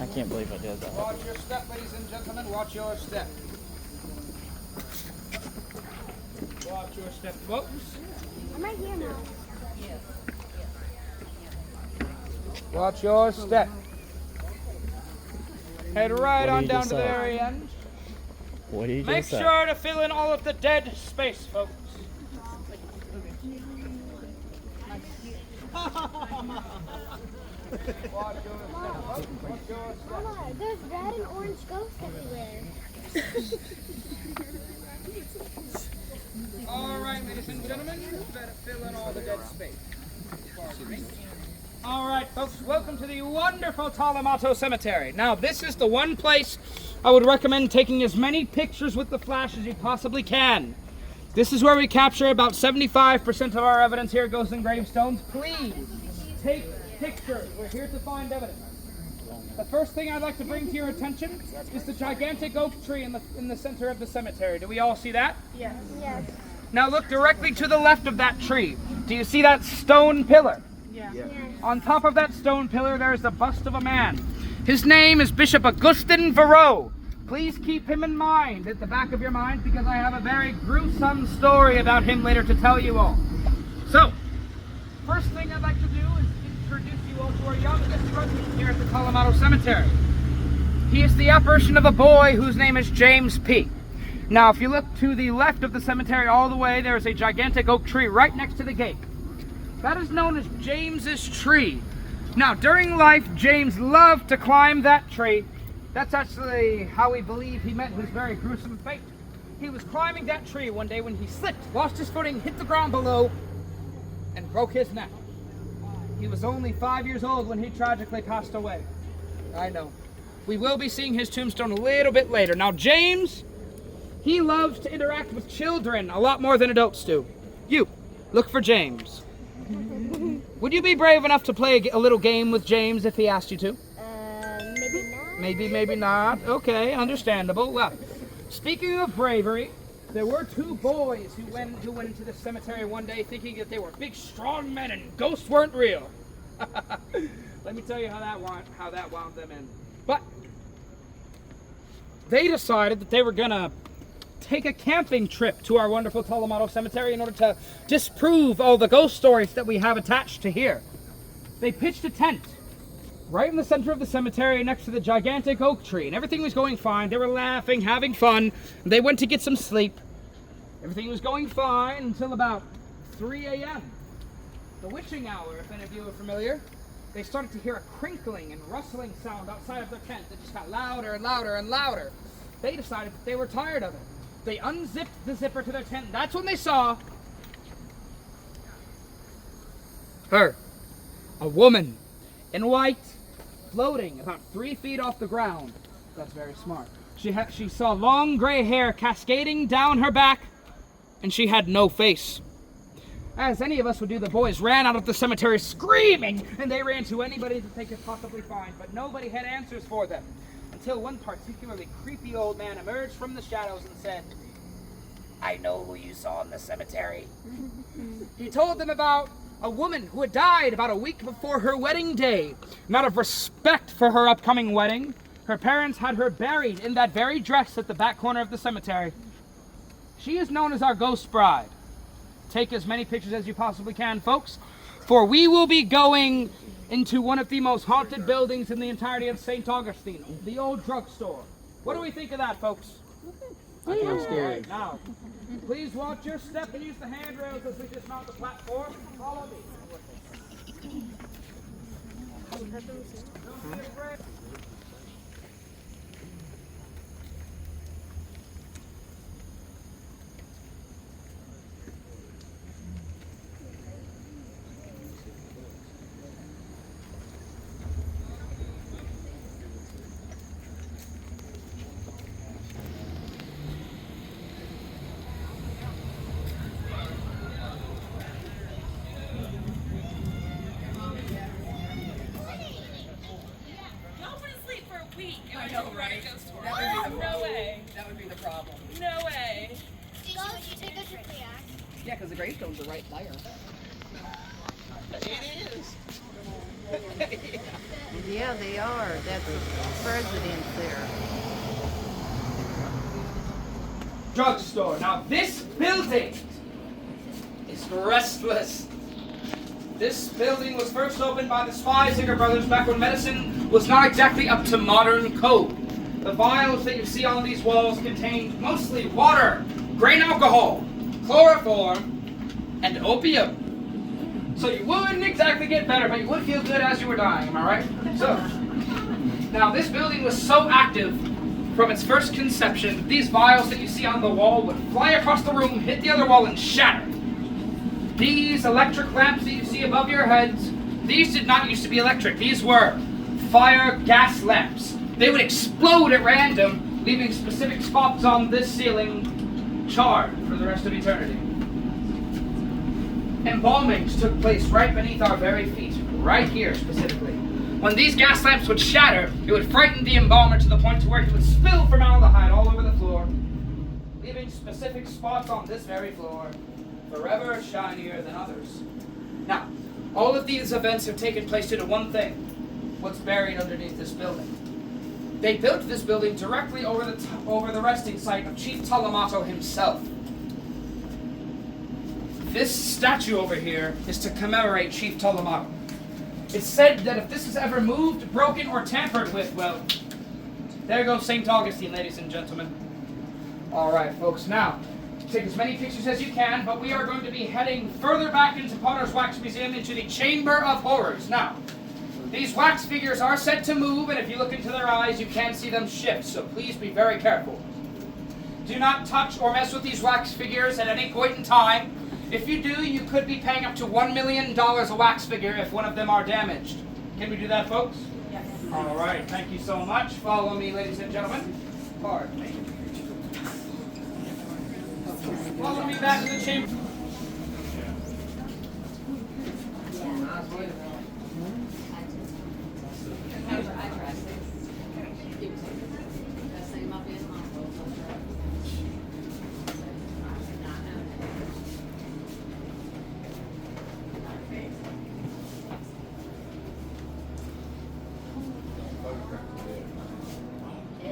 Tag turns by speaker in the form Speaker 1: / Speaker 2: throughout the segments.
Speaker 1: I can't believe I did that.
Speaker 2: Watch your step, ladies and gentlemen. Watch your step. Watch your step, folks.
Speaker 3: I'm right here now.
Speaker 2: Watch your step. Head right on down to the
Speaker 1: say?
Speaker 2: very end.
Speaker 1: What do you
Speaker 2: Make
Speaker 1: just say?
Speaker 2: sure to fill in all of the dead space, folks. Watch your step, folks. Watch your step.
Speaker 3: Mama, there's red and orange ghosts everywhere.
Speaker 2: All right, ladies and gentlemen, you better fill in all the dead space. Pardon me. All right, folks, welcome to the wonderful Talamato Cemetery. Now, this is the one place I would recommend taking as many pictures with the flash as you possibly can. This is where we capture about 75% of our evidence here at Ghost and Gravestones. Please, take pictures. We're here to find evidence. The first thing I'd like to bring to your attention is the gigantic oak tree in the center of the cemetery. Do we all see that?
Speaker 3: Yes. Yes.
Speaker 2: Now look directly to the left of that tree. Do you see that stone pillar?
Speaker 3: Yes.
Speaker 2: On top of that stone pillar, there is the bust of a man. His name is Bishop Augustine. Please keep him in mind at the back of your mind, because I have a very gruesome story about him later to tell you all. So, first thing I'd like to do is introduce you all to our youngest resident here at the Talamato Cemetery. He is the apparition of a boy whose name is James P. Now, if you look to the left of the cemetery all the way, there is a gigantic oak tree right next to the gate. That is known as James's tree. Now, during life, James loved to climb that tree. That's actually how we believe he met his very gruesome fate. He was climbing that tree one day when he slipped, lost his footing, hit the ground below, and broke his neck. He was only 5 years old when he tragically passed away. I know. We will be seeing his tombstone a little bit later. Now, James, he loves to interact with children a lot more than adults do. You, look for James. Would you be brave enough to play a little game with James if he asked you to?
Speaker 3: Maybe not.
Speaker 2: Maybe not. Okay, understandable. Well, speaking of bravery, there were two boys who went into the cemetery one day thinking that they were big, strong men and ghosts weren't real. Let me tell you how that wound them in. But they decided that they were gonna take a camping trip to our wonderful Talamato Cemetery in order to disprove all the ghost stories that we have attached to here. They pitched a tent right in the center of the cemetery next to the gigantic oak tree, and everything was going fine. They were laughing, having fun. They went to get some sleep. Everything was going fine until about 3 a.m. The witching hour, if any of you are familiar. They started to hear a crinkling and rustling sound outside of their tent that just got louder and louder and louder. They decided that they were tired of it. They unzipped the zipper to their tent. That's when they saw her, a woman in white, floating about 3 feet off the ground. That's very smart. She saw long gray hair cascading down her back, and she had no face. As any of us would do, the boys ran out of the cemetery screaming, and they ran to anybody that they could possibly find, but nobody had answers for them. Until one particularly creepy old man emerged from the shadows and said, "I know who you saw in the cemetery." He told them about a woman who had died about a week before her wedding day. And out of respect for her upcoming wedding, her parents had her buried in that very dress at the back corner of the cemetery. She is known as our ghost bride. Take as many pictures as you possibly can, folks, for we will be going into one of the most haunted buildings in the entirety of St. Augustine, the old drugstore. What do we think of that, folks?
Speaker 1: I feel scared.
Speaker 2: Now, please watch your step and use the handrails as we dismount the platform. Follow me.
Speaker 4: I know, right? No way. That would be the problem. No way.
Speaker 3: Ghost, you take us to react.
Speaker 4: Yeah, because the gravestones are right there.
Speaker 5: It is. Yeah, they are. That's the president there.
Speaker 2: Drugstore. Now this building is restless. This building was first opened by the Spiesinger brothers back when medicine was not exactly up to modern code. The vials that you see on these walls contained mostly water, grain alcohol, chloroform, and opium. So you wouldn't exactly get better, but you would feel good as you were dying, am I right? So, now this building was so active from its first conception that these vials that you see on the wall would fly across the room, hit the other wall, and shatter. These electric lamps that you see above your heads, these did not used to be electric. These were fire gas lamps. They would explode at random, leaving specific spots on this ceiling charred for the rest of eternity. Embalmings took place right beneath our very feet, right here specifically. When these gas lamps would shatter, it would frighten the embalmer to the point to where he would spill formaldehyde all over the floor, leaving specific spots on this very floor, forever shinier than others. Now, all of these events have taken place due to one thing: what's buried underneath this building. They built this building directly over the resting site of Chief Talamato himself. This statue over here is to commemorate Chief Talamato. It's said that if this is ever moved, broken, or tampered with, well, there goes St. Augustine, ladies and gentlemen. All right, folks, now, take as many pictures as you can, but we are going to be heading further back into Potter's Wax Museum, into the Chamber of Horrors. Now, these wax figures are said to move, and if you look into their eyes, you can see them shift, so please be very careful. Do not touch or mess with these wax figures at any point in time. If you do, you could be paying up to $1 million a wax figure if one of them are damaged. Can we do that, folks?
Speaker 4: Yes.
Speaker 2: All right, thank you so much. Follow me, ladies and gentlemen. Pardon me. Follow me back to the chamber.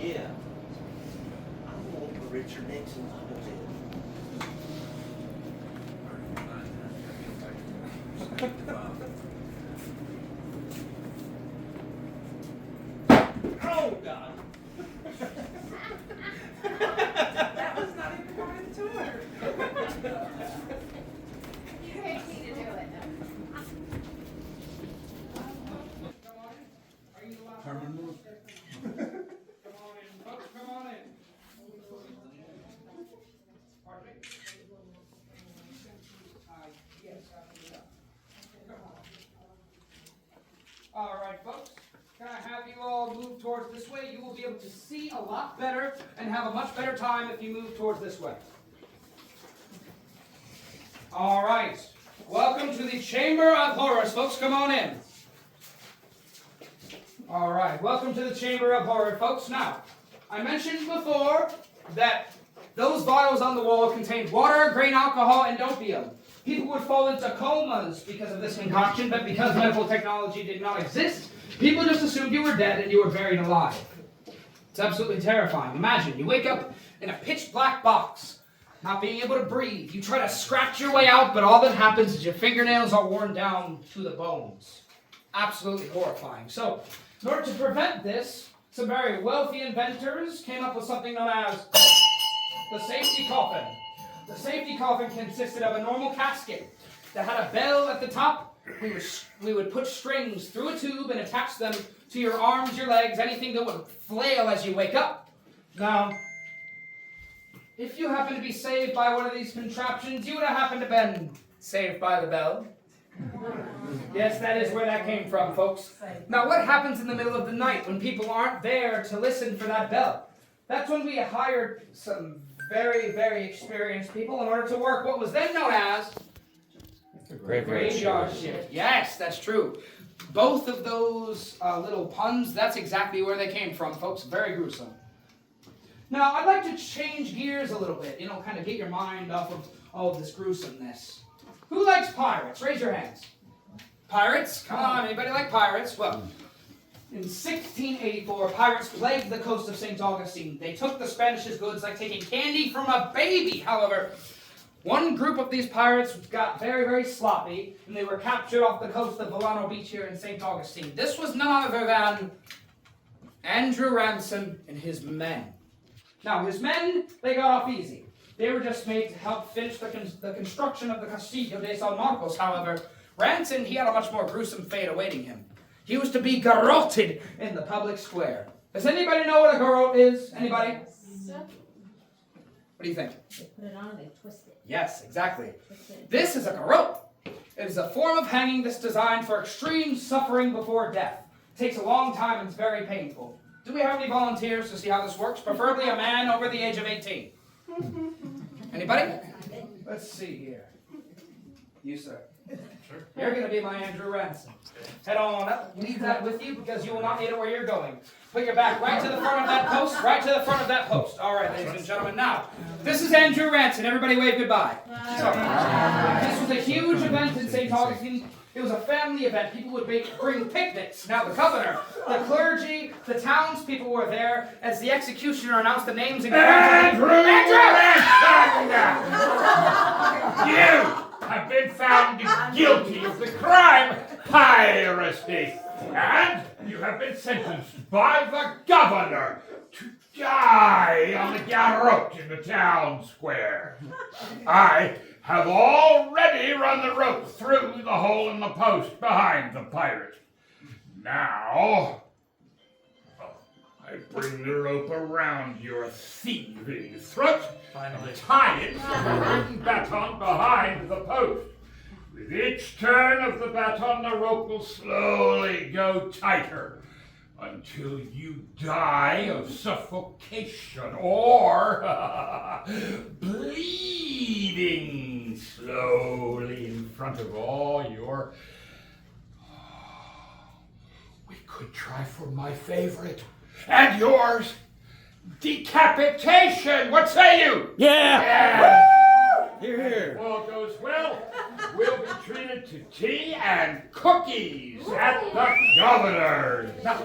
Speaker 6: Yeah. I want the Richard Nixon Oh, God.
Speaker 4: That was not even going to her. You hate me to do it.
Speaker 2: Come on in, folks, come on in. Pardon me? Yes, after that. Come on. All right, folks. Can I have you all move towards this way? You will be able to see a lot better and have a much better time if you move towards this way. All right. Welcome to the Chamber of Horrors, folks. Come on in. All right. Welcome to the Chamber of Horror, folks. Now, I mentioned before that those vials on the wall contained water, grain alcohol, and opium. People would fall into comas because of this concoction, but because medical technology did not exist, people just assumed you were dead and you were buried alive. It's absolutely terrifying. Imagine, you wake up in a pitch black box, not being able to breathe. You try to scratch your way out, but all that happens is your fingernails are worn down to the bones. Absolutely horrifying. So, in order to prevent this, some very wealthy inventors came up with something known as the safety coffin. The safety coffin consisted of a normal casket that had a bell at the top. We would put strings through a tube and attach them to your arms, your legs, anything that would flail as you wake up. Now, if you happen to be saved by one of these contraptions, you would have happened to been saved by the bell. Yes, that is where that came from, folks. Now, what happens in the middle of the night when people aren't there to listen for that bell? That's when we hired some very, very experienced people in order to work what was then known as graveyard shift. Yes, that's true. Both of those little puns, that's exactly where they came from, folks. Very gruesome. Now, I'd like to change gears a little bit, kind of get your mind off of all of this gruesomeness. Who likes pirates? Raise your hands. Pirates? Come on, anybody like pirates? Well, in 1684, pirates plagued the coast of St. Augustine. They took the Spanish's goods like taking candy from a baby. However, one group of these pirates got very, very sloppy, and they were captured off the coast of Volano Beach here in St. Augustine. This was none other than Andrew Ransom and his men. Now, his men, they got off easy. They were just made to help finish the construction of the Castillo de San Marcos. However, Ransom, he had a much more gruesome fate awaiting him. He was to be garroted in the public square. Does anybody know what a garrote is? Anybody? What do you think?
Speaker 7: They put it on, they twist it.
Speaker 2: Yes, exactly.
Speaker 7: Twist it.
Speaker 2: This is a garrote. It is a form of hanging that's designed for extreme suffering before death. It takes a long time and it's very painful. Do we have any volunteers to see how this works? Preferably a man over the age of 18. Anybody? Let's see here. You, sir. Sure. You're going to be my Andrew Ransom. Head on up. Leave that with you because you will not need it where you're going. Put your back right to the front of that post, right to the front of that post. All right, ladies and gentlemen. Now, this is Andrew Ransom. Everybody wave goodbye. So, this was a huge event in St. Augustine. It was a family event. People would bring picnics. Now, the governor, the clergy, the townspeople were there as the executioner announced the names and
Speaker 8: Andrew! You have been found guilty of the crime piracy, and you have been sentenced by the governor to die on the garrote in the town square. I have already run the rope through the hole in the post behind the pirate. Now, I bring the rope around your thieving throat and tie it to the wooden baton behind the post. With each turn of the baton, the rope will slowly go tighter until you die of suffocation or bleeding slowly in front of all your... We could try for my favorite and yours, decapitation. What say you?
Speaker 1: Yeah! Here, here.
Speaker 8: If all goes well, we'll be treated to tea and cookies at the governor's.
Speaker 2: Now,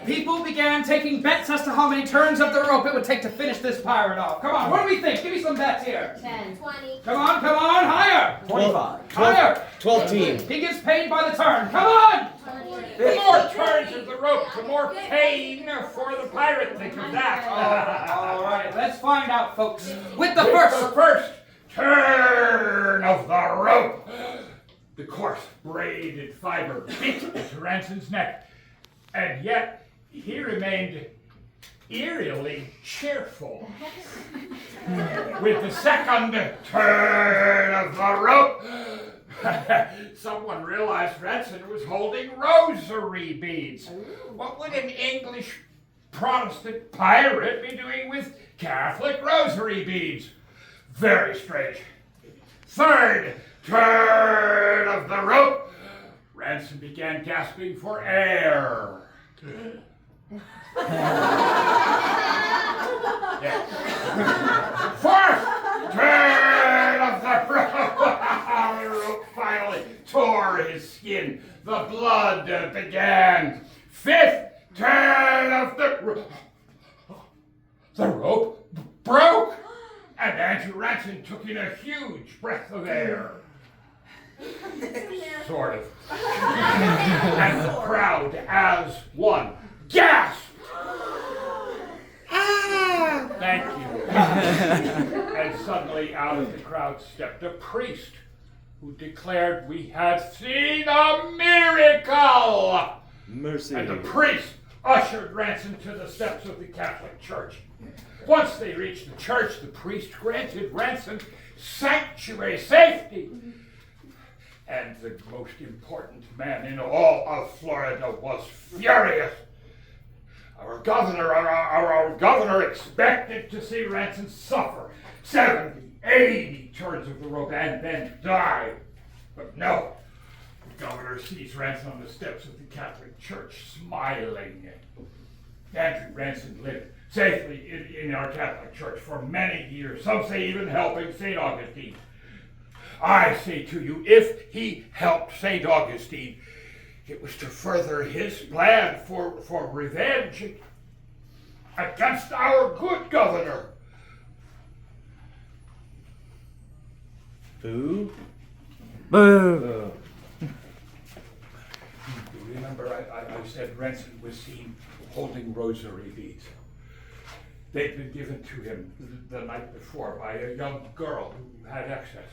Speaker 2: people began taking bets as to how many turns of the rope it would take to finish this pirate off. Come on, what do we think? Give me some bets here.
Speaker 3: 10, 20.
Speaker 2: Come on, higher.
Speaker 1: 25.
Speaker 2: Higher.
Speaker 1: 12 team.
Speaker 2: He gets paid by the turn. Come on.
Speaker 8: The more turns of the rope, the more pain for the pirate. Think of that.
Speaker 2: All right, let's find out, folks. With the
Speaker 8: The
Speaker 2: first.
Speaker 8: first turn of the rope. The coarse braided fiber bit into Ransom's neck, and yet he remained eerily cheerful. With the second turn of the rope, someone realized Ransom was holding rosary beads. What would an English Protestant pirate be doing with Catholic rosary beads? Very strange. Third turn of the rope, Ransom began gasping for air. Fourth turn of the rope, the rope finally tore his skin. The blood began. Fifth turn of the rope. The rope broke, and Andrew Ransom took in a huge breath of air. Sort of. And the crowd, as one, gasped. Thank you. And suddenly out of the crowd stepped a priest who declared we had seen a miracle.
Speaker 1: Mercy.
Speaker 8: And the priest ushered Ransom to the steps of the Catholic Church. Once they reached the church, the priest granted Ransom sanctuary safety. And the most important man in all of Florida was furious. Our governor expected to see Ransom suffer 70, 80 turns of the rope and then die. But no, the governor sees Ransom on the steps of the Catholic Church smiling. Andrew Ransom lived safely in our Catholic Church for many years, some say even helping St. Augustine. I say to you, if he helped St. Augustine, It was to further his plan for revenge against our good governor.
Speaker 1: Boo?
Speaker 2: Boo!
Speaker 8: You remember I said Ransom was seen holding rosary beads. They'd been given to him the night before by a young girl who had access.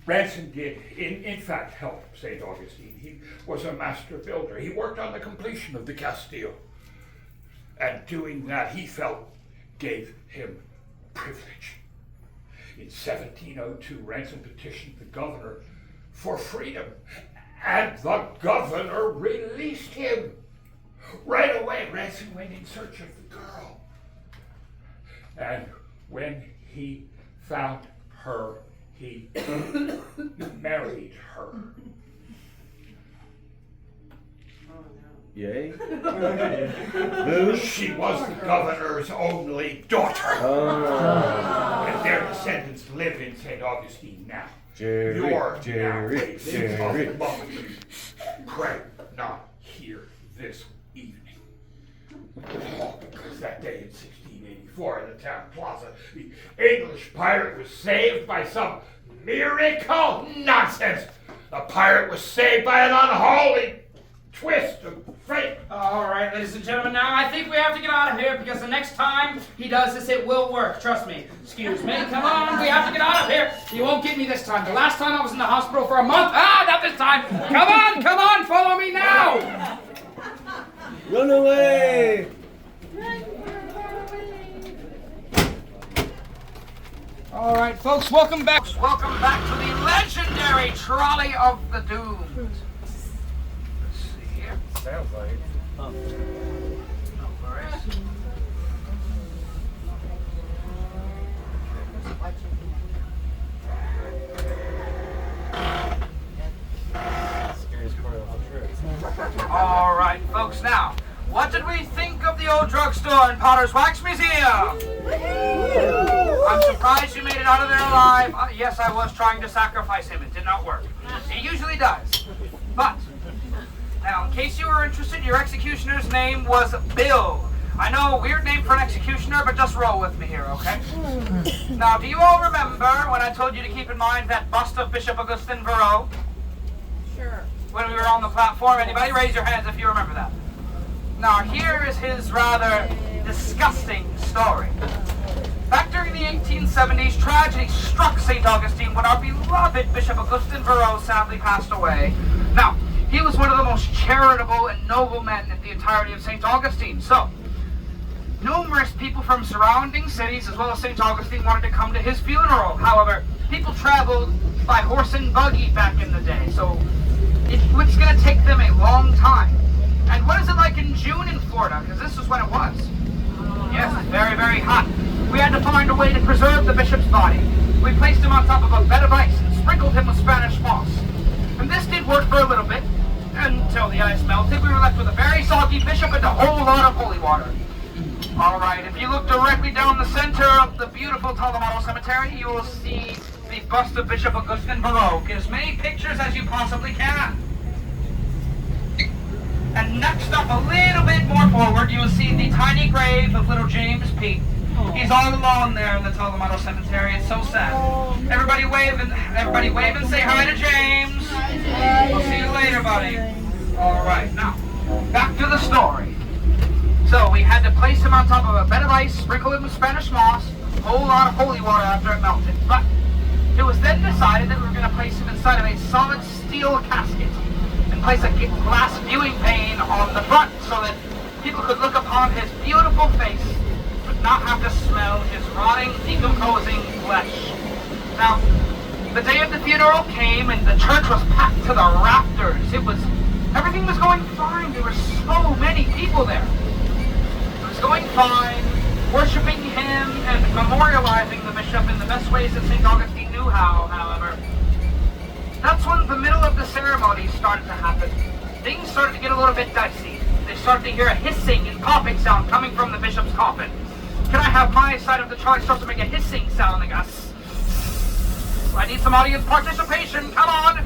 Speaker 8: Ransom did, in fact, help St. Augustine. He was a master builder. He worked on the completion of the Castile. And doing that, he felt, gave him privilege. In 1702, Ransom petitioned the governor for freedom, and the governor released him. Right away, Ransom went in search of the girl. And when he found her, he married her.
Speaker 1: Yay? Boo?
Speaker 8: She was the governor's only daughter.
Speaker 1: Oh.
Speaker 8: And their descendants live in St. Augustine now.
Speaker 1: Jerry,
Speaker 8: You're
Speaker 1: Jerry,
Speaker 8: now
Speaker 1: Jerry.
Speaker 8: of the moment. Pray not here this evening. Oh, because that day in 1684 in the town plaza, the English pirate was saved by some miracle. Nonsense! The pirate was saved by an unholy twist of fate.
Speaker 2: All right, ladies and gentlemen, now I think we have to get out of here because the next time he does this, it will work. Trust me. Excuse me. Come on, we have to get out of here. You won't get me this time. The last time I was in the hospital for a month. Not this time. Come on, follow me now.
Speaker 1: Run away!
Speaker 2: All right, folks, welcome back. Welcome back to the legendary Trolley of the Doomed. Let's see here.
Speaker 1: Sounds like it.
Speaker 2: No worries.
Speaker 1: Scariest part of the whole trip.
Speaker 2: All right, folks, now, what did we think of the old drugstore and Potter's Wax Museum? I'm surprised you made it out of there alive. Yes, I was trying to sacrifice him. It did not work. It usually does. But, now, in case you were interested, your executioner's name was Bill. I know, a weird name for an executioner, but just roll with me here, okay? Now, do you all remember when I told you to keep in mind that bust of Bishop Augustine Varro?
Speaker 5: Sure.
Speaker 2: When we were on the platform? Anybody raise your hands if you remember that. Now, here is his rather disgusting story. Back during the 1870s, tragedy struck St. Augustine when our beloved Bishop Augustine Varro sadly passed away. Now, he was one of the most charitable and noble men in the entirety of St. Augustine. So, numerous people from surrounding cities, as well as St. Augustine, wanted to come to his funeral. However, people traveled by horse and buggy back in the day, so it was going to take them a long time. And what is it like in June in Florida? Because this is when it was. Yes, very, very hot. We had to find a way to preserve the bishop's body. We placed him on top of a bed of ice and sprinkled him with Spanish moss. And this did work for a little bit, until the ice melted. We were left with a very soggy bishop and a whole lot of holy water. All right, if you look directly down the center of the beautiful Talamaro Cemetery, you will see the bust of Bishop Augustine Varro. Get as many pictures as you possibly can. And next up, a little bit more forward, you will see the tiny grave of little James Pete. He's all alone there in the Talamaro Cemetery. It's so sad. Everybody wave and say hi to James. We'll see you later, buddy. All right, now, back to the story. So we had to place him on top of a bed of ice, sprinkle him with Spanish moss, a whole lot of holy water after it melted. But it was then decided that we were going to place him inside of a solid steel casket and place a glass viewing pane on the front so that people could look upon his beautiful face but not have to smell his rotting, decomposing flesh. Now, the day of the funeral came and the church was packed to the rafters. Everything was going fine. There were so many people there. It was going fine, worshiping him and memorializing the bishop in the best ways that St. Augustine knew how, however. That's when the middle of the ceremony started to happen. Things started to get a little bit dicey. They started to hear a hissing and popping sound coming from the bishop's coffin. Can I have my side of the trolley start to make a hissing sound, I guess? I need some audience participation, come on!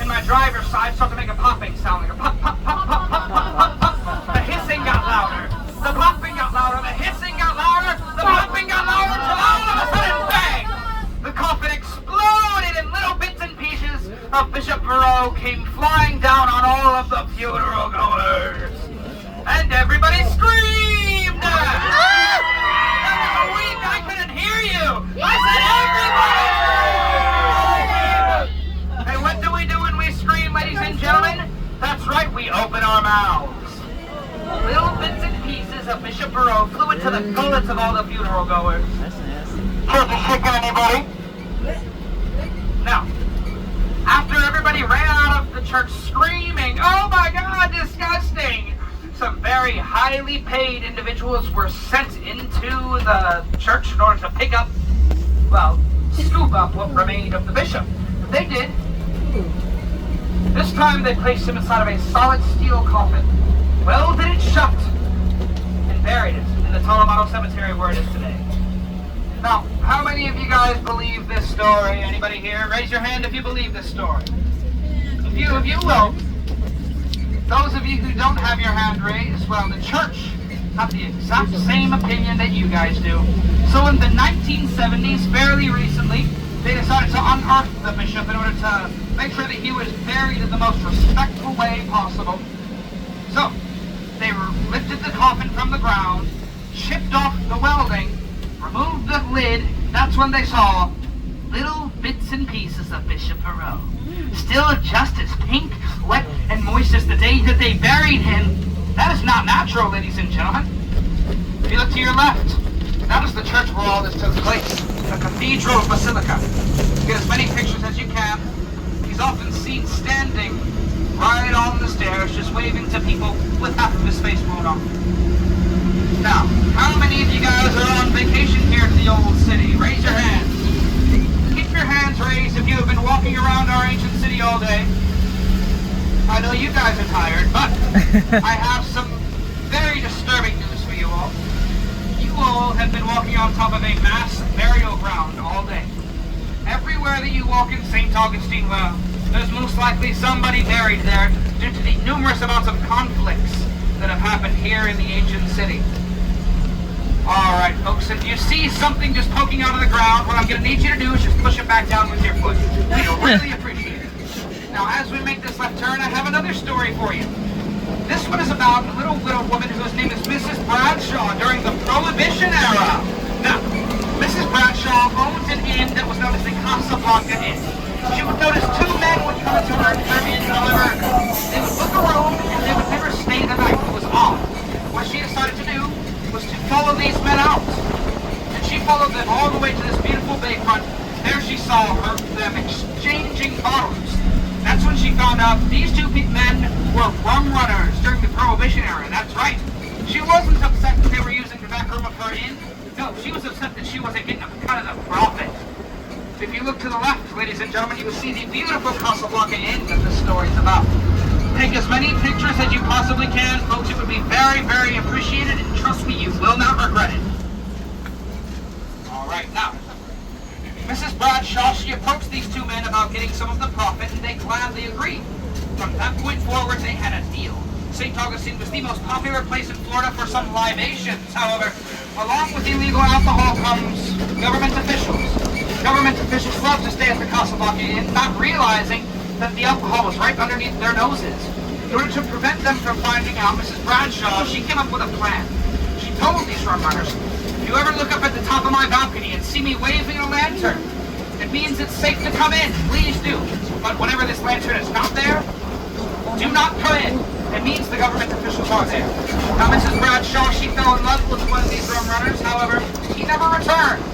Speaker 2: And my driver's side started to make a popping sound, like a pop, pop, pop, pop, pop, pop, pop, pop. The hissing got louder. The popping got louder. The hissing got louder. The popping got louder until all of a sudden, bang! The coffin exploded and little bits and pieces of Bishop Verreau came flying down on all of the funeral goers. And everybody screamed! That was a week I couldn't hear you! I said everybody screamed! And what do we do when we scream, ladies and gentlemen? That's right, we open our mouths. Little bits and pieces of Bishop Verreau flew into the gullets of all the funeral goers. Church is shaking, anybody? Now, after everybody ran out of the church screaming, "Oh my God, disgusting!" some very highly paid individuals were sent into the church in order to pick up, well, scoop up what remained of the bishop. They did. This time they placed him inside of a solid steel coffin, welded it shut, and buried it in the Tolomato Cemetery where it is today. Now, how many of you guys believe this story? Anybody here? Raise your hand if you believe this story. A few of you will. Those of you who don't have your hand raised, well, the church have the exact same opinion that you guys do. So in the 1970s, fairly recently, they decided to unearth the bishop in order to make sure that he was buried in the most respectful way possible. So, they lifted the coffin from the ground, chipped off the welding, removed the lid. That's when they saw little bits and pieces of Bishop Verreau. Still just as pink, wet, and moist as the day that they buried him. That is not natural, ladies and gentlemen. If you look to your left, that is the church where all this took place. The Cathedral Basilica. Get as many pictures as you can. He's often seen standing right on the stairs, just waving to people with half of his face blown off. Now, how many of you guys are on vacation here to the old city? Raise your hands. Keep your hands raised if you have been walking around our ancient city all day. I know you guys are tired, but I have some very disturbing news for you all. You all have been walking on top of a mass burial ground all day. Everywhere that you walk in St. Augustine, well, there's most likely somebody buried there due to the numerous amounts of conflicts that have happened here in the ancient city. Alright folks, if you see something just poking out of the ground, what I'm going to need you to do is just push it back down with your foot. We really appreciate it. Now as we make this left turn, I have another story for you. This one is about a little widow woman whose name is Mrs. Bradshaw during the Prohibition era. Now, Mrs. Bradshaw owned an inn that was known as the Casablanca Inn. She would notice two men would come into her inn, however, they would book a room and they would never stay the night. It was odd. What she decided to do was to follow these men out. And she followed them all the way to this beautiful bayfront. There she saw them exchanging bottles. That's when she found out these two men were rum runners during the Prohibition era. That's right. She wasn't upset that they were using the back room of her inn. No, she was upset that she wasn't getting a cut of the profit. If you look to the left, ladies and gentlemen, you will see the beautiful Casablanca Inn that this story is about. Take as many pictures as you possibly can, folks. It would be very, very appreciated, and trust me, you will not regret it. All right, now, Mrs. Bradshaw, she approached these two men about getting some of the profit, and they gladly agreed. From that point forward, they had a deal. St. Augustine was the most popular place in Florida for some libations. However, along with illegal alcohol comes government officials. Government officials love to stay at the Casablanca Inn, not realizing that the alcohol was right underneath their noses. In order to prevent them from finding out, Mrs. Bradshaw, she came up with a plan. She told these rum runners, if you ever look up at the top of my balcony and see me waving a lantern, it means it's safe to come in. Please do. But whenever this lantern is not there, do not come in. It means the government officials are there. Now, Mrs. Bradshaw, she fell in love with one of these rum runners. However, he never returned.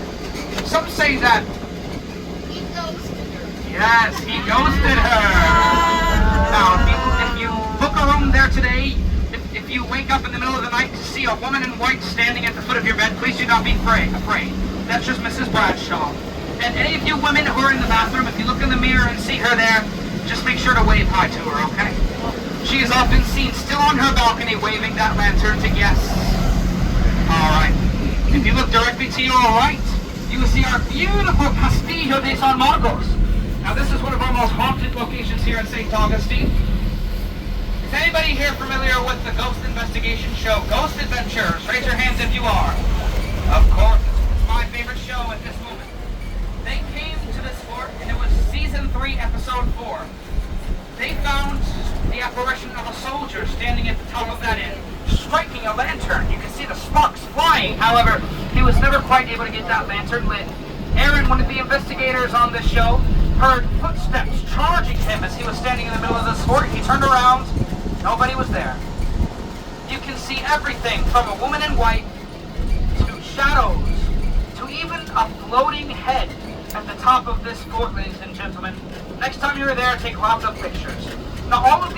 Speaker 2: Some say that
Speaker 3: He ghosted her.
Speaker 2: yes, he ghosted her. Now, if you book a room there today, if you wake up in the middle of the night to see a woman in white standing at the foot of your bed, please do not be afraid. That's just Mrs. Bradshaw. And any of you women who are in the bathroom, if you look in the mirror and see her there, just make sure to wave hi to her, okay? She is often seen still on her balcony waving that lantern to guests. Alright. If you look directly to your right, you will see our beautiful Castillo de San Marcos. Now this is one of our most haunted locations here in St. Augustine. Is anybody here familiar with the ghost investigation show, Ghost Adventures? Raise your hands if you are. Of course, it's my favorite show at this moment. They came to this fort, and it was season 3, episode 4. They found the apparition of a soldier standing at the top of that inn, striking a lantern. You can see the sparks flying. However, he was never quite able to get that lantern lit. Aaron, one of the investigators on this show, heard footsteps charging him as he was standing in the middle of this fort. He turned around. Nobody was there. You can see everything from a woman in white to shadows to even a floating head at the top of this fort, ladies and gentlemen. Next time you're there, take lots of pictures. Now, all of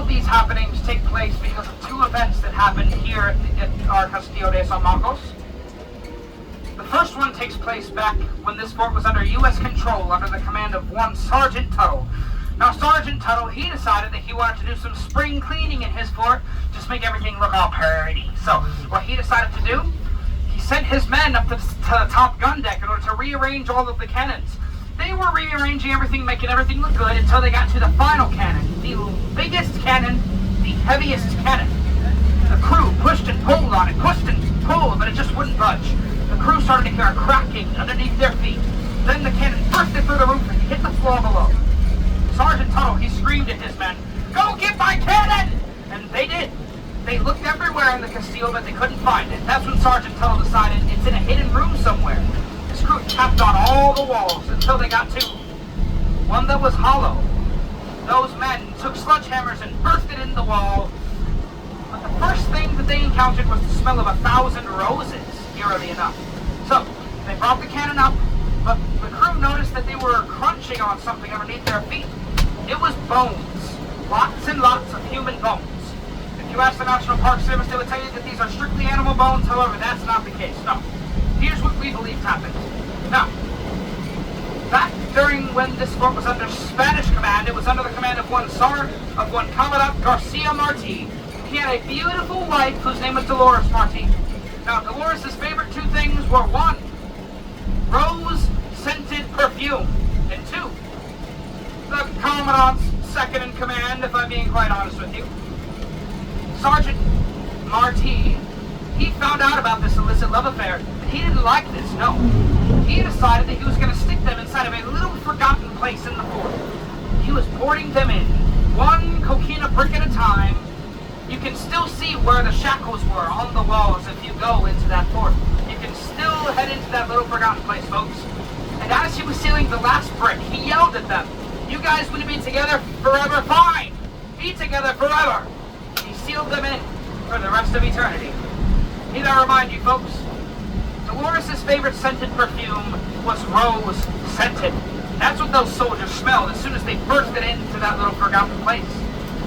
Speaker 2: these happenings take place because of 2 events that happened here at our Castillo de San Marcos. The first one takes place back when this fort was under U.S. control under the command of one Sergeant Tuttle. Now, Sergeant Tuttle, he decided that he wanted to do some spring cleaning in his fort, just make everything look all pretty. So, what he decided to do, he sent his men up to the top gun deck in order to rearrange all of the cannons. They were rearranging everything, making everything look good until they got to the final cannon, the biggest cannon, the heaviest cannon. The crew pushed and pulled on it, pushed and pulled, but it just wouldn't budge. The crew started to hear a cracking underneath their feet. Then the cannon bursted through the roof and hit the floor below. Sergeant Tuttle, he screamed at his men, "Go get my cannon!" And they did. They looked everywhere in the Castillo, but they couldn't find it. That's when Sergeant Tuttle decided it's in a hidden room somewhere. His crew tapped on all the walls until they got to one that was hollow. Those men took sledgehammers and burst it in the wall. But the first thing that they encountered was the smell of 1,000 roses, eerily enough. So, they brought the cannon up, but the crew noticed that they were crunching on something underneath their feet. It was bones. Lots and lots of human bones. If you ask the National Park Service, they would tell you that these are strictly animal bones. However, that's not the case. No. Here's what we believe happened. Now, back during when this fort was under Spanish command, it was under the command of one Commandant Garcia Marti. He had a beautiful wife whose name was Dolores Marti. Now, Dolores' favorite 2 things were 1, rose-scented perfume, and 2, the Commandant's second in command, if I'm being quite honest with you. Sergeant Marti, he found out about this illicit love affair, but he didn't like this, no. He decided that he was going to stick them inside of a little forgotten place in the fort. He was pouring them in, 1 coquina brick at a time. You can still see where the shackles were on the walls if you go into that fort. You can still head into that little forgotten place, folks. And as he was sealing the last brick, he yelled at them, "You guys want to be together forever? Fine! Be together forever!" He sealed them in for the rest of eternity. Need I remind you, folks, Dolores' favorite scented perfume was rose-scented. That's what those soldiers smelled as soon as they bursted into that little forgotten place.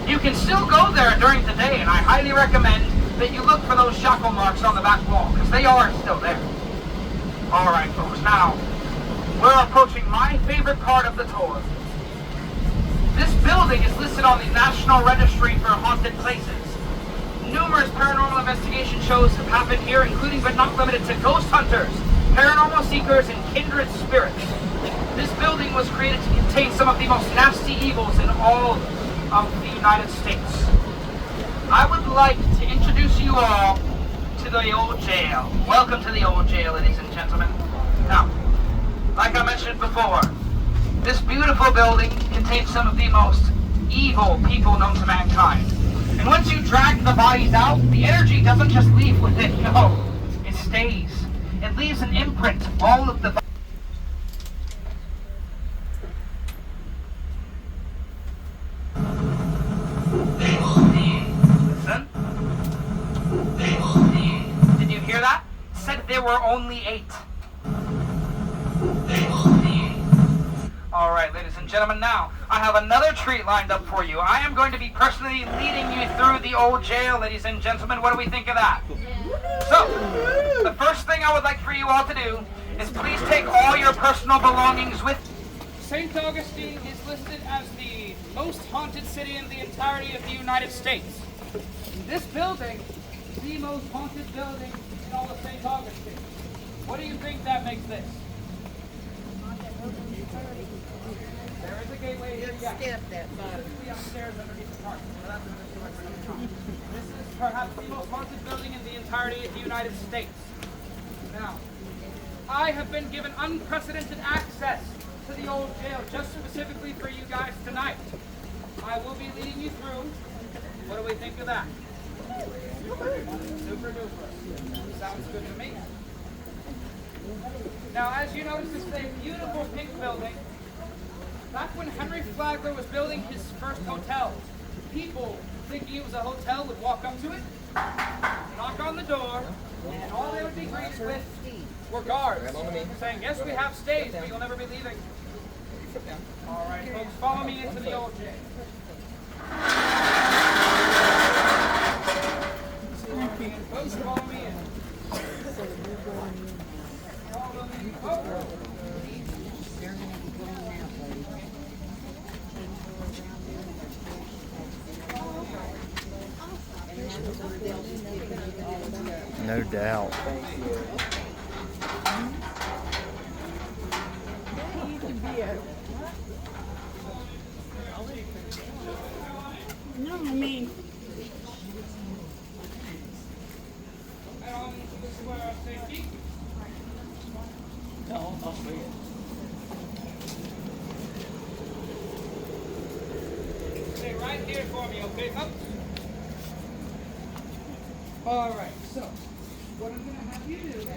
Speaker 2: You can still go there during the day, and I highly recommend that you look for those shackle marks on the back wall, because they are still there. Alright, folks, now, we're approaching my favorite part of the tour. This building is listed on the National Registry for Haunted Places. Numerous paranormal investigation shows have happened here, including but not limited to ghost hunters, paranormal seekers, and kindred spirits. This building was created to contain some of the most nasty evils in all of the United States. I would like to introduce you all to the old jail. Welcome to the old jail, ladies and gentlemen. Now, like I mentioned before, this beautiful building contains some of the most evil people known to mankind. And once you drag the bodies out, the energy doesn't just leave with it, no, it stays. It leaves an imprint of all of the Listen. Did you hear that? It said there were only 8. Alright, ladies and gentlemen, now, I have another treat lined up for you. I am going to be personally leading you through the old jail, ladies and gentlemen. What do we think of that? So, the first thing I would like for you all to do is please take all your personal belongings with you. St. Augustine is listed as the most haunted city in the entirety of the United States. This building is the most haunted building in all of St. Augustine. What do you think that makes this? There is a gateway here, yes.
Speaker 5: Step that bottom.
Speaker 2: Specifically upstairs underneath the park. So that's where this direction is from. This is perhaps the most haunted building in the entirety of the United States. Now, I have been given unprecedented access to the old jail just specifically for you guys tonight. I will be leading you through. What do we think of that? Super duper. Sounds good to me. Now, as you notice, this is a beautiful pink building. Back when Henry Flagler was building his first hotel, people thinking it was a hotel would walk up to it, knock on the door, and all they would be greeted with were guards saying, yes, we have stays, but you'll never be leaving. All right, folks, follow me into the old jail. Folks, follow me in. Follow me. Oh.
Speaker 9: No doubt.
Speaker 5: No, I mean,
Speaker 2: This is where our safety.
Speaker 10: No, I'll see it.
Speaker 2: Stay right here for me, okay, folks? All right, so what I'm going to have you do is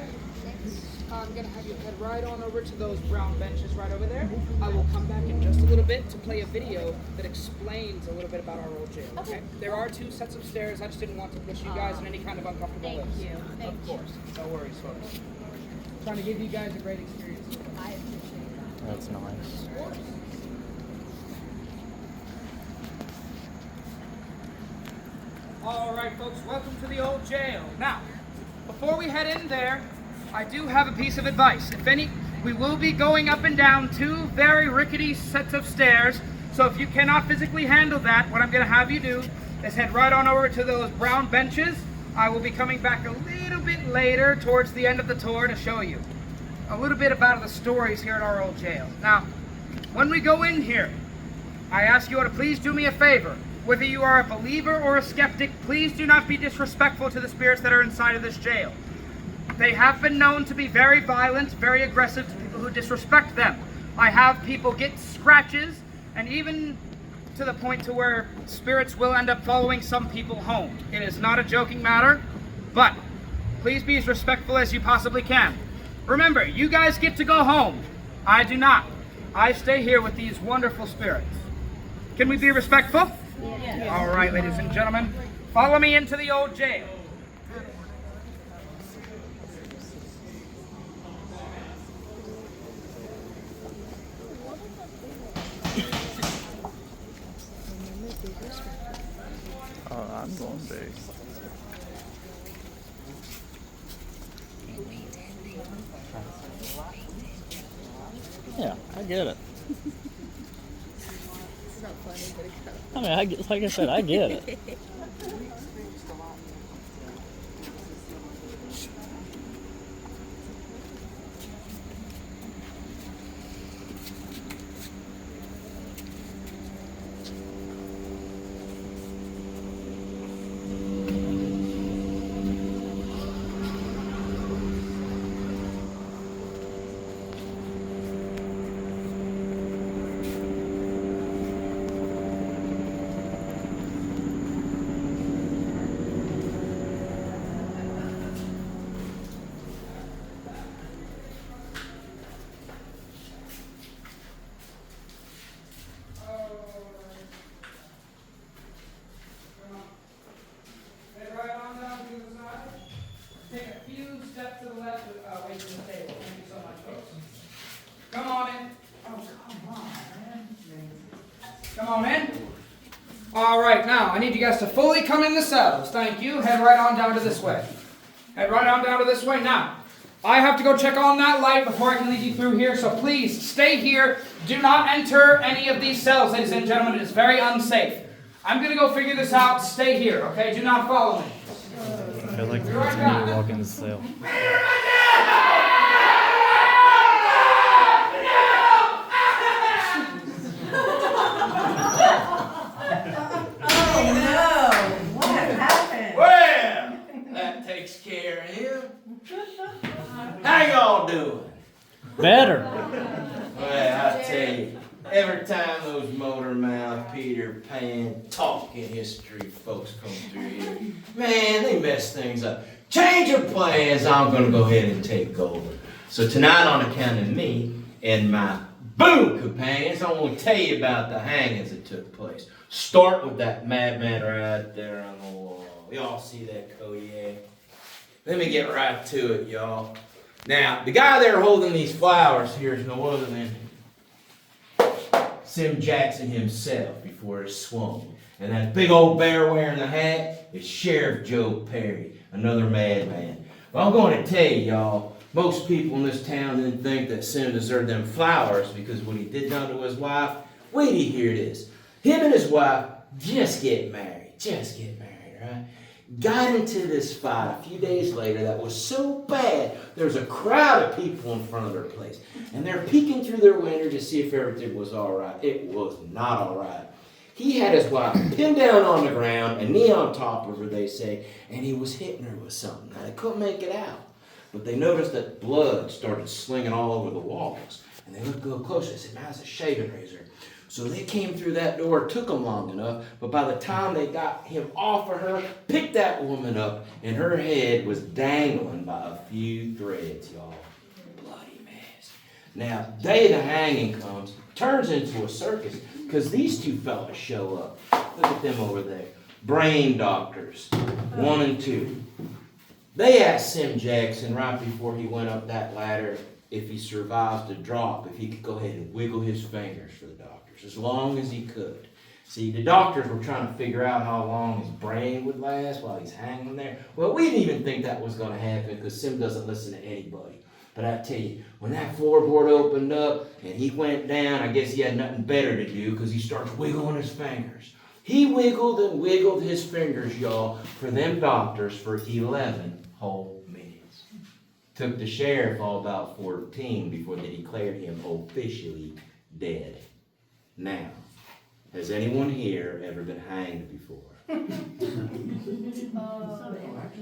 Speaker 2: I'm going to have you head right on over to those brown benches right over there. I will come back in just a little bit to play a video that explains a little bit about our old jail, okay? There are 2 sets of stairs. I just didn't want to push you guys in any kind of uncomfortable ways.
Speaker 5: thank you.
Speaker 2: Of course. No worries, folks. Trying to give you guys a great experience.
Speaker 5: I appreciate that.
Speaker 9: That's nice.
Speaker 2: Of course. All right, folks, welcome to the old jail. Now, before we head in there, I do have a piece of advice. We will be going up and down 2 very rickety sets of stairs, so if you cannot physically handle that, what I'm going to have you do is head right on over to those brown benches. I will be coming back a little bit later towards the end of the tour to show you a little bit about the stories here at our old jail. Now, when we go in here, I ask you all to please do me a favor. Whether you are a believer or a skeptic, please do not be disrespectful to the spirits that are inside of this jail. They have been known to be very violent, very aggressive to people who disrespect them. I have people get scratches, and even to the point to where spirits will end up following some people home. It is not a joking matter, but please be as respectful as you possibly can. Remember, you guys get to go home. I do not. I stay here with these wonderful spirits. Can we be respectful?
Speaker 5: Yes.
Speaker 2: All right, ladies and gentlemen, follow me into the old jail.
Speaker 9: Oh, I'm going big. Yeah, I get it.
Speaker 5: It's not funny, but it's kind of
Speaker 9: I mean, like I said, I get it. Head right on down to the side. Take a few steps to the left away from the table. Thank you so much, folks. Come on in. Oh, come on, man. Come on in. All right, now I need you guys to fully come in the saddles. Thank you. Head right on down to this way. Head right on down to this way. Now, I have to go check on that light before I can lead you through here, so please stay here. Do not enter any of these cells, ladies and gentlemen. It is very unsafe. I'm going to go figure this out. Stay here, okay? Do not follow me. I feel like we're going to walk in the cell.
Speaker 10: that takes care of him. How y'all doing?
Speaker 11: Better.
Speaker 10: Well, I tell you, every time those motor mouth, Peter Pan, talking history folks come through here, man, they mess things up. Change of plans, I'm gonna go ahead and take over. So tonight, on account of me and my boom companions, I'm gonna tell you about the hangings that took place. Start with that madman right there on the wall. Y'all see that Kodiak? Let me get right to it, y'all. Now, the guy there holding these flowers here is no other than Sim Jackson himself before it swung. And that big old bear wearing the hat is Sheriff Joe Perry, another madman. Well, I'm going to tell you, y'all, most people in this town didn't think that Sim deserved them flowers because what he did done to his wife, wait till you hear this. Him and his wife just get married, right? Got into this fight a few days later that was so bad, there was a crowd of people in front of their place. And they're peeking through their window to see if everything was all right. It was not all right. He had his wife pinned down on the ground, a knee on top of her, they say, and he was hitting her with something. Now, they couldn't make it out, but they noticed that blood started slinging all over the walls. And they looked a little closer. They said, man, that's a shaving razor. So they came through that door. It took them long enough, but by the time they got him off of her, picked that woman up, and her head was dangling by a few threads, y'all. Bloody mess. Now, day the hanging comes, turns into a circus, because these two fellas show up. Look at them over there. Brain doctors, 1 and 2. They asked Sim Jackson right before he went up that ladder if he survives the drop, if he could go ahead and wiggle his fingers for the doctors, as long as he could. See, the doctors were trying to figure out how long his brain would last while he's hanging there. Well, we didn't even think that was going to happen because Sim doesn't listen to anybody. But I tell you, when that floorboard opened up and he went down, I guess he had nothing better to do because he starts wiggling his fingers. He wiggled and wiggled his fingers, y'all, for them doctors for 11 whole minutes. Took the sheriff all about 14 before they declared him officially dead. Now, has anyone here ever been hanged before?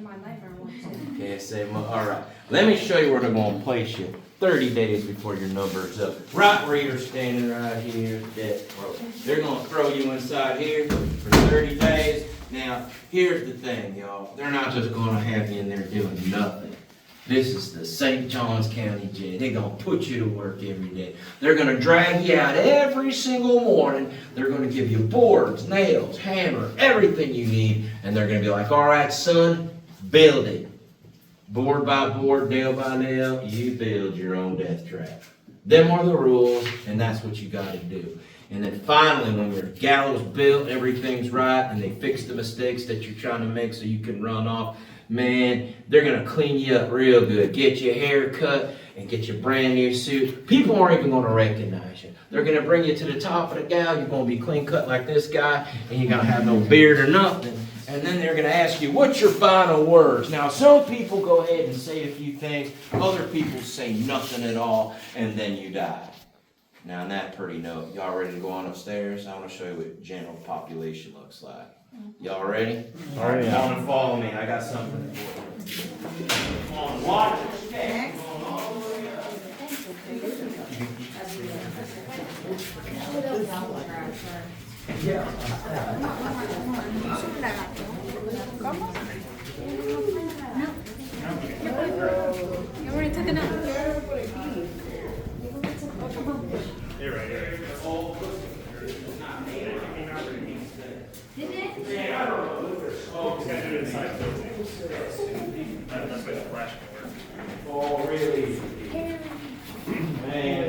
Speaker 3: My nightmare once.
Speaker 10: Can't say much. All right. Let me show you where they're going to place you 30 days before your number's up. Right where you're standing right here, death row. They're going to throw you inside here for 30 days. Now, here's the thing, y'all. They're not just going to have you in there doing nothing. This is the St. Johns County Jail. They're going to put you to work every day. They're going to drag you out every single morning. They're going to give you boards, nails, hammer, everything you need. And they're going to be like, all right, son, build it. Board by board, nail by nail, you build your own death trap. Them are the rules, and that's what you got to do. And then finally, when your gallows built, everything's right, and they fix the mistakes that you're trying to make so you can run off, man, they're going to clean you up real good. Get your hair cut and get your brand new suit. People aren't even going to recognize you. They're going to bring you to the top of the gal. You're going to be clean cut like this guy, and you're going to have no beard or nothing. And then they're going to ask you, what's your final words? Now, some people go ahead and say a few things. Other people say nothing at all, and then you die. Now, on that pretty note, y'all ready to go on upstairs? I want to show you what general population looks like. Y'all ready? All right, come on and follow me. I got something for you. Come on, watch your step. Come on all the way up.
Speaker 3: You already took a nap.
Speaker 1: You're right here.
Speaker 3: Did it?
Speaker 1: Yeah, I don't know. Oh, it's got to do inside building. That's why the flash can work.
Speaker 10: Oh, really? Man.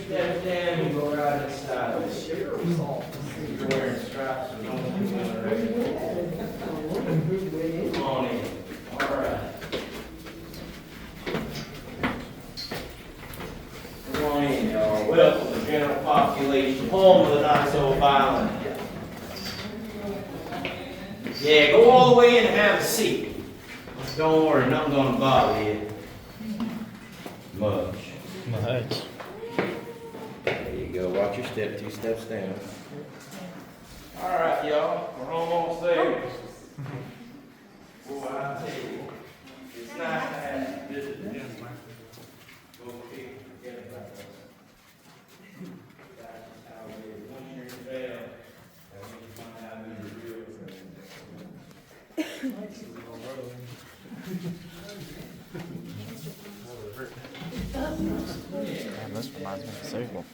Speaker 10: Step down and go right inside. You're wearing stripes, so don't be going around. Come on in. All right. Come on in, y'all. Welcome to general population, home of the nice old island. Yeah, go all the way in and have a seat. Don't worry, nothing's gonna bother you. Much. There you go. Watch your step. 2 steps down. All right, y'all. We're almost there.
Speaker 11: Man, this reminds me of the sequel.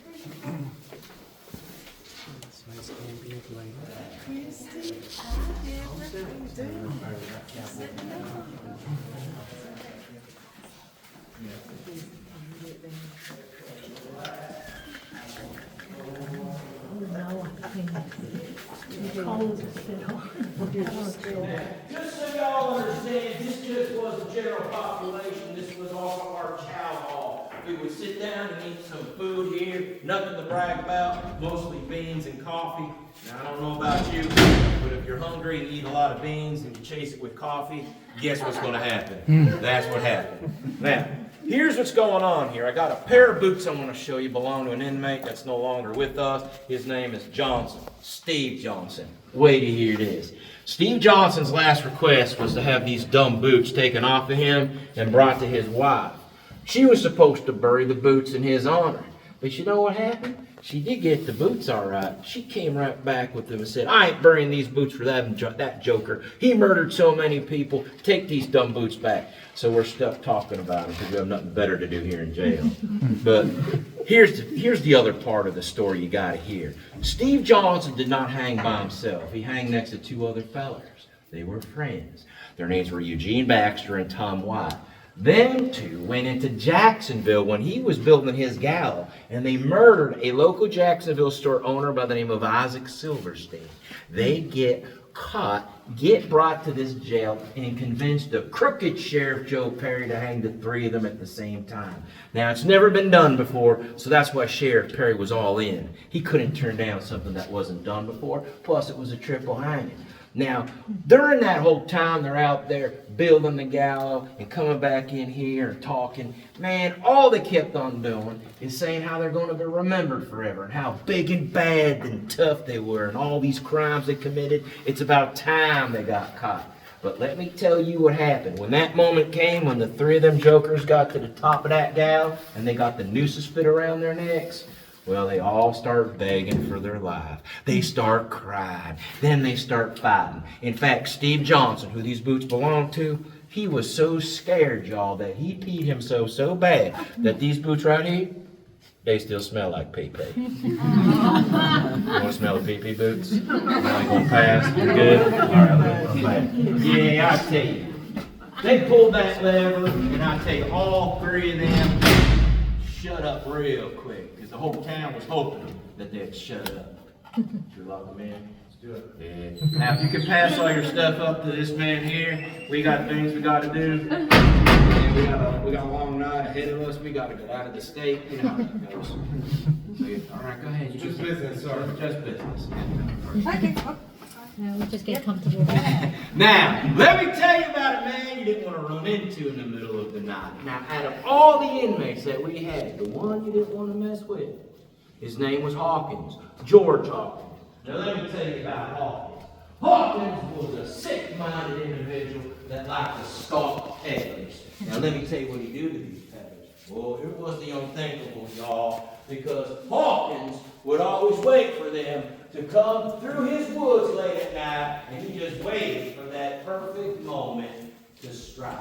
Speaker 10: Just so y'all understand, this just was the general population. This was all our chow hall. We would sit down and eat some food here. Nothing to brag about. Mostly beans and coffee. Now, I don't know about you, but if you're hungry and eat a lot of beans and you chase it with coffee, guess what's going to happen? That's what happened. Now, here's what's going on here. I got a pair of boots I want to show you belong to an inmate that's no longer with us. His name is Johnson, Steve Johnson. Wait till you hear this. Steve Johnson's last request was to have these dumb boots taken off of him and brought to his wife. She was supposed to bury the boots in his honor. But you know what happened? She did get the boots all right. She came right back with them and said, I ain't burying these boots for that joker. He murdered so many people. Take these dumb boots back. So we're stuck talking about him because we have nothing better to do here in jail. But here's the other part of the story you got to hear. Steve Johnson did not hang by himself. He hung next to two other fellers. They were friends. Their names were Eugene Baxter and Tom White. Them two went into Jacksonville when he was building his gallows, and they murdered a local Jacksonville store owner by the name of Isaac Silverstein. They get caught, get brought to this jail, and convinced the crooked Sheriff Joe Perry to hang the three of them at the same time. Now, it's never been done before, so that's why Sheriff Perry was all in. He couldn't turn down something that wasn't done before, plus it was a triple hanging. Now, during that whole time they're out there building the gallows and coming back in here and talking, man, all they kept on doing is saying how they're going to be remembered forever and how big and bad and tough they were and all these crimes they committed. It's about time they got caught. But let me tell you what happened. When that moment came, when the three of them jokers got to the top of that gallows and they got the nooses fit around their necks, well, they all start begging for their life. They start crying. Then they start fighting. In fact, Steve Johnson, who these boots belong to, he was so scared, y'all, that he peed himself so bad that these boots right here, they still smell like pee-pee. You want to smell the pee-pee boots? Now you going to pass? You good? All right, I'm going to pass. Yeah, I tell you. They pulled that lever, and I tell you, all three of them shut up real quick, because the whole town was hoping that they'd shut up. Should we lock them in? Let's do it. Yeah. Now, if you could pass all your stuff up to this man here, we got things we got to do. And we got a long night ahead of us. We got to get out of the state. You know how that goes. So, all right, go ahead. Just business, sorry. Just business.
Speaker 3: Okay.
Speaker 7: No, we just get comfortable.
Speaker 10: Now, let me tell you about a man you didn't want to run into in the middle of the night. Now, out of all the inmates that we had, the one you didn't want to mess with, his name was Hawkins, George Hawkins. Now, let me tell you about Hawkins. Hawkins was a sick-minded individual that liked to stalk peddlers. Now, let me tell you what he did to these peddlers. Well, it was the unthinkable, y'all, because Hawkins would always wait for them to come through his woods late at night, and he just waited for that perfect moment to strike.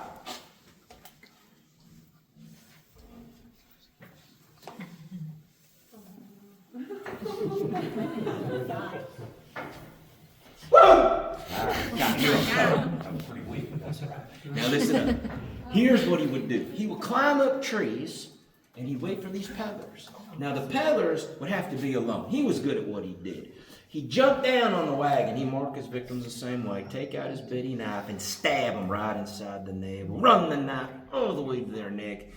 Speaker 10: That was pretty weak, but that's all right. Now listen up. Here's what he would do. He would climb up trees, and he'd wait for these peddlers. Now the peddlers would have to be alone. He was good at what he did. He'd jump down on the wagon. He'd mark his victims the same way. Take out his bitty knife and stab them right inside the navel. Run the knife all the way to their neck.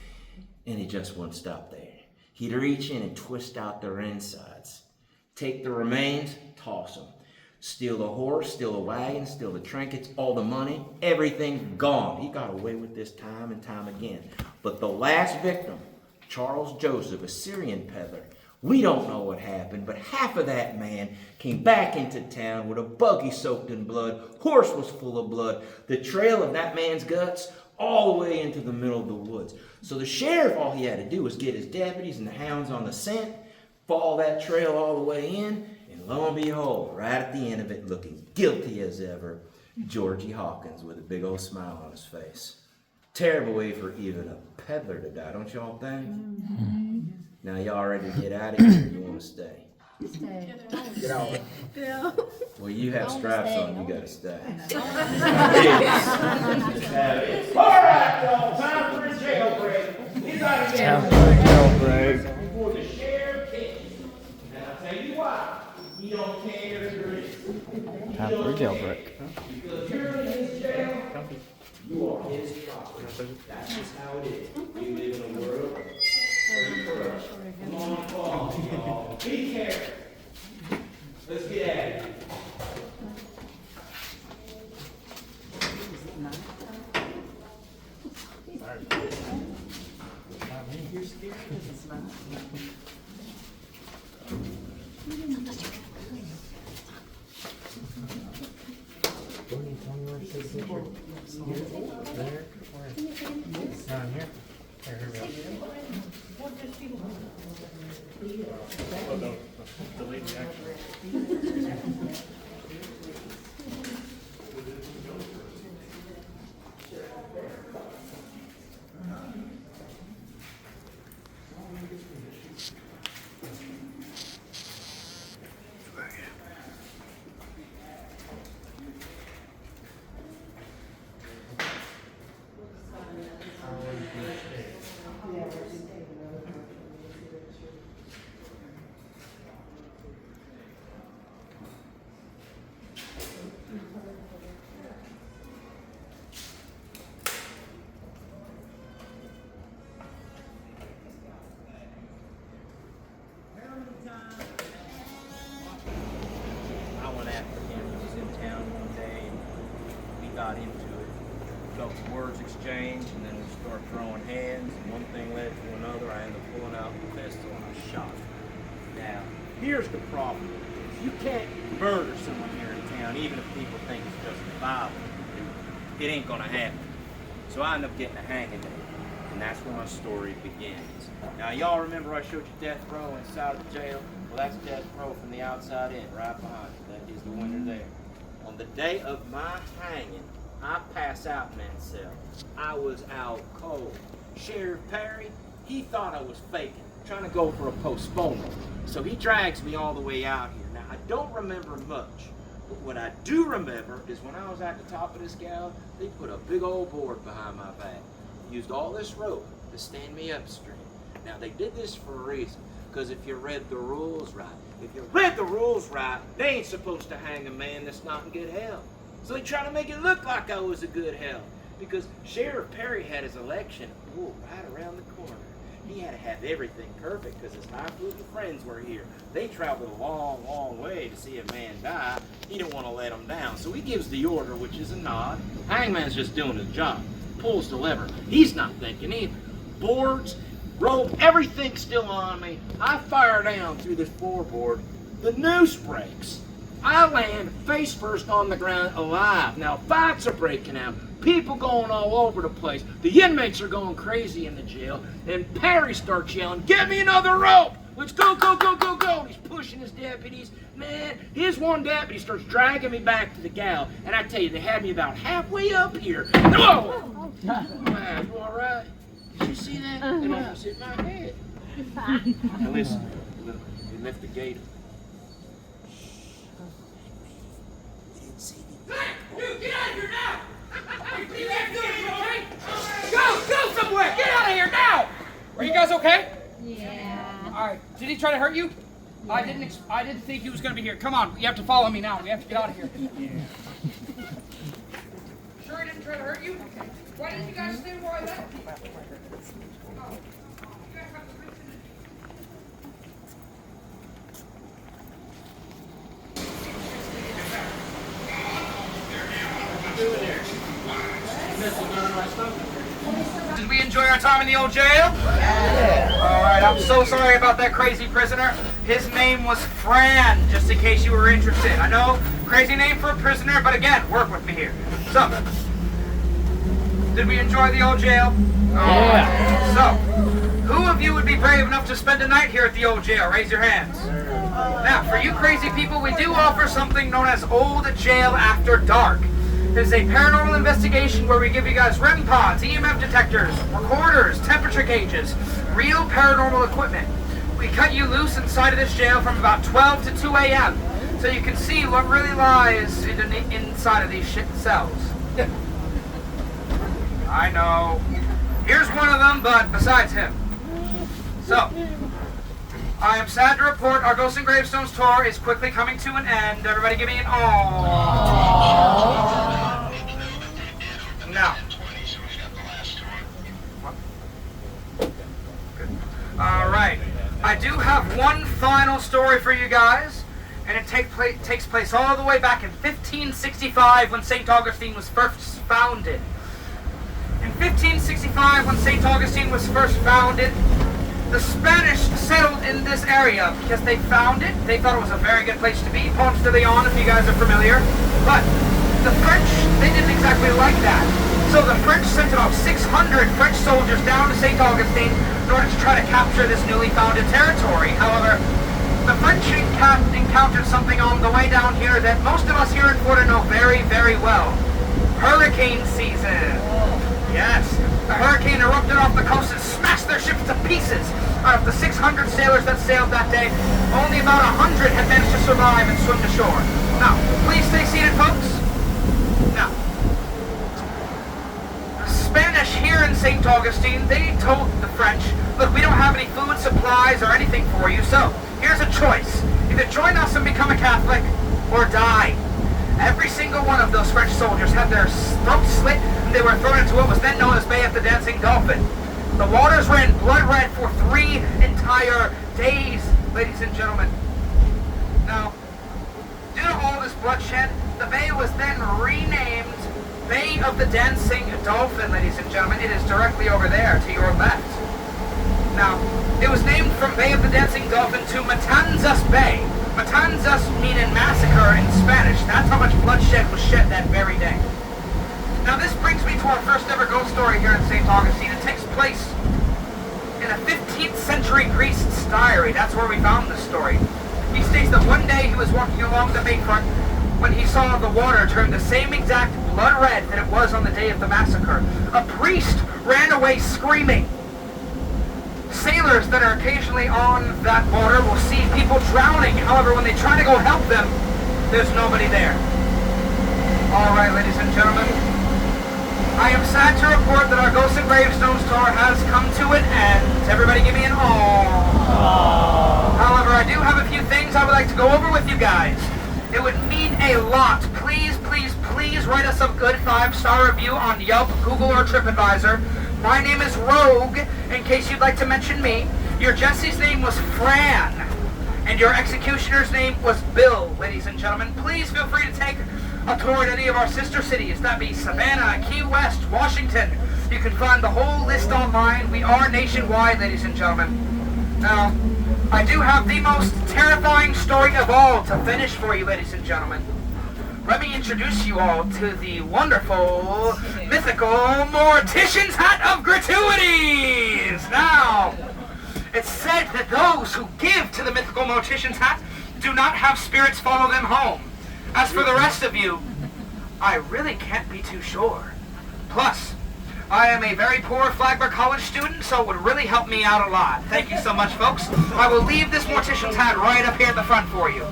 Speaker 10: And he just wouldn't stop there. He'd reach in and twist out their insides. Take the remains, toss them. Steal the horse, steal the wagon, steal the trinkets, all the money, everything gone. He got away with this time and time again. But the last victim, Charles Joseph, a Syrian peddler, we don't know what happened, but half of that man came back into town with a buggy soaked in blood. Horse was full of blood. The trail of that man's guts all the way into the middle of the woods. So the sheriff, all he had to do was get his deputies and the hounds on the scent, follow that trail all the way in, and lo and behold, right at the end of it, looking guilty as ever, Georgie Hawkins with a big old smile on his face. Terrible way for even a peddler to die, don't y'all think? Now y'all ready to get out of here or you want to stay?
Speaker 7: Stay.
Speaker 10: Get out.
Speaker 5: Yeah.
Speaker 10: Well, you have stripes on, you gotta stay.
Speaker 8: All right, y'all, time for a jailbreak. You gotta get
Speaker 11: Time for a jailbreak.
Speaker 8: before the sheriff gets you. And I'll tell you why. He don't care if you're in.
Speaker 11: Time for a jailbreak.
Speaker 8: Because you're in his jail, you are his property. That's just how it is. We live in a world where you're corrupt. Come on, fall, y'all. Be careful. Let's get at it.
Speaker 1: Down here. Here we go. Oh, no. Delete the action.
Speaker 10: I went after him. He was in town one day and we got into it. Felt the words exchanged and then we start throwing hands and one thing led to another. I ended up pulling out the pistol and I shot him. Now, here's the problem. You can't murder someone here in town even if people think it's justifiable. It ain't gonna happen. So I ended up getting a hanging date. And that's where my story begins. Now, y'all remember I showed you death row inside of the jail? Well, that's death row from the outside in, right behind you. That is the window there. On the day of my hanging, I pass out in that cell. I was out cold. Sheriff Perry, he thought I was faking, trying to go for a postponement. So he drags me all the way out here. Now, I don't remember much. But what I do remember is when I was at the top of this gal, they put a big old board behind my back. Used all this rope to stand me upstream. Now they did this for a reason, because if you read the rules right, they ain't supposed to hang a man that's not in good health. So they try to make it look like I was a good health, because Sheriff Perry had his election right around the corner. He had to have everything perfect because his highfalutin friends were here. They traveled a long, long way to see a man die. He didn't want to let them down, so he gives the order, which is a nod. Hangman's just doing his job. Pulls the lever. He's not thinking either. Boards, rope, everything's still on me. I fire down through this floorboard. The noose breaks. I land face first on the ground alive. Now fights are breaking out. People going all over the place. The inmates are going crazy in the jail. And Perry starts yelling, "Get me another rope! Let's go, go, go, go, go!" And he's pushing his deputies. Man, his one deputy starts dragging me back to the gal. And I tell you, they had me about halfway up here. Whoa! Man, you all right? Did you see that? It almost hit my head. Now listen, they left the gate.
Speaker 9: Hey, dude, get out of here now! What are you guys doing? You okay? Go somewhere! Get out of here now! Are you guys okay?
Speaker 7: Yeah.
Speaker 9: All right. Did he try to hurt you? Yeah. I didn't think he was going to be here. Come on, you have to follow me now. We have to get out of here. Sure he didn't try to hurt you? Why didn't you guys stay where I left you? Oh. You guys have to listen Did we enjoy our time in the old jail? Yeah. All right, I'm so sorry about that crazy prisoner. His name was Fran, just in case you were interested. I know, crazy name for a prisoner, but again, work with me here. So, did we enjoy the old jail? Yeah. So, who of you would be brave enough to spend a night here at the old jail? Raise your hands. Now, for you crazy people, we do offer something known as Old Jail After Dark.
Speaker 2: This is a paranormal investigation where we give you guys REM pods, EMF detectors, recorders, temperature gauges, real paranormal equipment. We cut you loose inside of this jail from about 12 to 2 a.m. so you can see what really lies inside of these shit cells. I know. Here's one of them, but besides him. So, I am sad to report our Ghost and Gravestones tour is quickly coming to an end. Everybody give me an aww. Now. Alright. I do have one final story for you guys, and it takes place all the way back in 1565 when St. Augustine was first founded. In 1565, when St. Augustine was first founded, the Spanish settled in this area because they found it. They thought it was a very good place to be. Ponce de Leon, if you guys are familiar. But the French, they didn't exactly like that. So the French sent about 600 French soldiers down to St. Augustine in order to try to capture this newly founded territory. However, the French encountered something on the way down here that most of us here in Florida know very, very well. Hurricane season. Yes, a hurricane erupted off the coast and smashed their ships to pieces. Out of the 600 sailors that sailed that day, only about 100 had managed to survive and swim to shore. Now, please stay seated, folks. Now, the Spanish here in St. Augustine, they told the French, look, we don't have any food supplies or anything for you, so here's a choice. Either join us and become a Catholic, or die. Every single one of those French soldiers had their throats slit, and they were thrown into what was then known as Bay of the Dancing Dolphin. The waters ran blood red for 3 entire days, ladies and gentlemen. Now, due to all this bloodshed, the bay was then renamed Bay of the Dancing Dolphin, ladies and gentlemen. It is directly over there to your left. Now, it was named from Bay of the Dancing Dolphin to Matanzas Bay. Matanzas meaning massacre in Spanish. That's how much bloodshed was shed that very day. Now this brings me to our first ever ghost story here in St. Augustine. It takes place in a 15th century Greece diary. That's where we found this story. He states that one day he was walking along the bayfront when he saw the water turn the same exact blood red that it was on the day of the massacre. A priest ran away screaming. Sailors that are occasionally on that water will see people drowning. However, when they try to go help them, there's nobody there. Alright, ladies and gentlemen, I am sad to report that our Ghost and Gravestones tour has come to an end. Everybody give me an aww. However, I do have a few things I would like to go over with you guys. It would mean a lot. Please, please, please write us a good 5-star review on Yelp, Google, or TripAdvisor. My name is Rogue, in case you'd like to mention me. Your Jesse's name was Fran, and your executioner's name was Bill, ladies and gentlemen. Please feel free to take a tour at any of our sister cities. That be Savannah, Key West, Washington. You can find the whole list online. We are nationwide, ladies and gentlemen. Now, I do have the most terrifying story of all to finish for you, ladies and gentlemen. Let me introduce you all to the wonderful, mythical Mortician's Hat of Gratuities! Now, it's said that those who give to the mythical Mortician's Hat do not have spirits follow them home. As for the rest of you, I really can't be too sure. Plus, I am a very poor Flagler College student, so it would really help me out a lot. Thank you so much, folks. I will leave this Mortician's Hat right up here at the front for you.